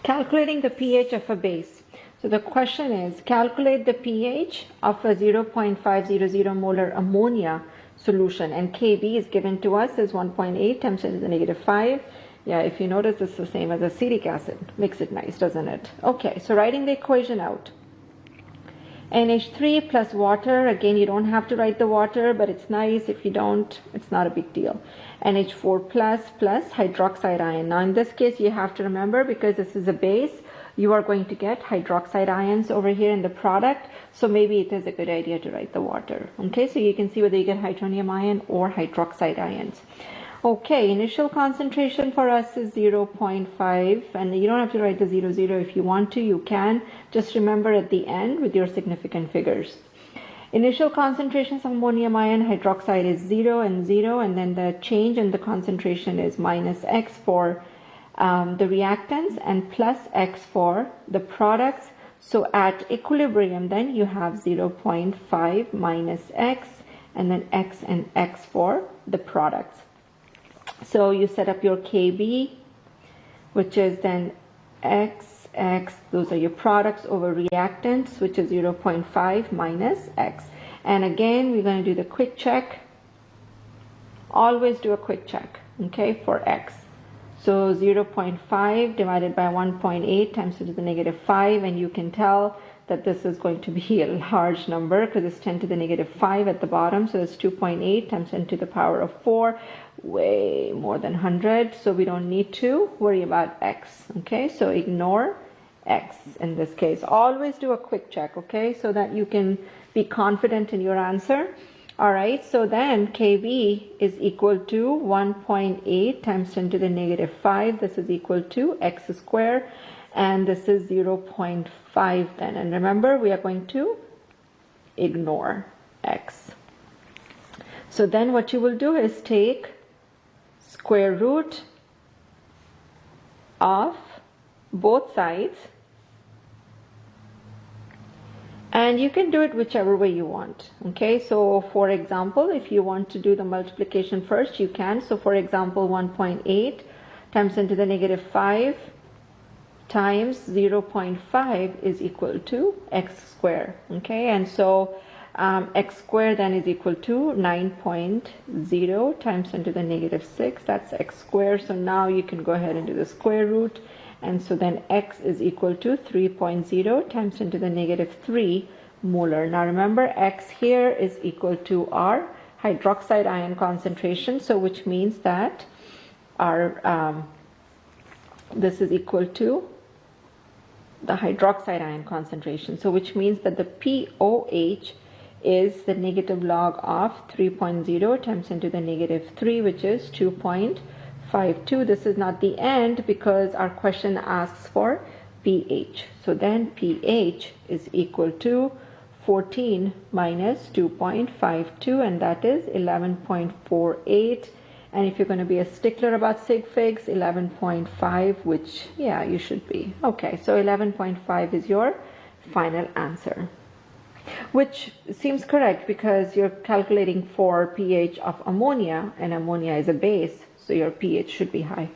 Calculating the pH of a base. So the question is, calculate the pH of a 0.500 molar ammonia solution, and Kb is given to us as 1.8 times 10 to the negative 5. Yeah, if you notice, it's the same as acetic acid. Makes it nice, doesn't it? Okay, so writing the equation out. NH3 plus water, again you don't have to write the water, but it's nice if you don't, it's not a big deal. NH4 plus hydroxide ion. Now in this case you have to remember, because this is a base, you are going to get hydroxide ions over here in the product, so maybe it is a good idea to write the water. Okay, so you can see whether you get hydronium ion or hydroxide ions. Okay, initial concentration for us is 0.5, and you don't have to write the 0, if you want to, you can. Just remember at the end with your significant figures. Initial concentrations of ammonium ion hydroxide is 0 and 0, and then the change in the concentration is minus X for the reactants and plus X for the products. So at equilibrium then you have 0.5 minus X, and then X and X for the products. So you set up your Kb, which is then X, those are your products, over reactants, which is 0.5 minus X. And again, we're going to do the quick check. Always do a quick check, okay, for X. So 0.5 divided by 1.8 times 10 to the negative 5, and you can tell that this is going to be a large number because it's 10 to the negative 5 at the bottom, so it's 2.8 times 10 to the power of 4, way more than 100, so we don't need to worry about X, okay? So ignore X in this case. Always do a quick check, okay, so that you can be confident in your answer. All right, so then Kb is equal to 1.8 times 10 to the negative 5. This is equal to X squared, and this is 0.5 then. And remember, we are going to ignore X. So then what you will do is take square root of both sides, and you can do it whichever way you want. Okay, so for example, if you want to do the multiplication first, you can. So for example, 1.8 times 10 to the negative 5 times 0.5 is equal to X squared. Okay, and so X squared then is equal to 9.0 times 10 to the negative 6. That's X squared. So now you can go ahead and do the square root. And so then X is equal to 3.0 times 10 to the negative 3 molar. Now remember, X here is equal to our hydroxide ion concentration. So which means that our this is equal to the hydroxide ion concentration. So which means that the POH is the negative log of 3.0 times 10 to the negative 3, which is 2.52. This is not the end because our question asks for pH. So then pH is equal to 14 minus 2.52, and that is 11.48. And if you're going to be a stickler about sig figs, 11.5, which, yeah, you should be. Okay, so 11.5 is your final answer, which seems correct because you're calculating for pH of ammonia, and ammonia is a base, so your pH should be high.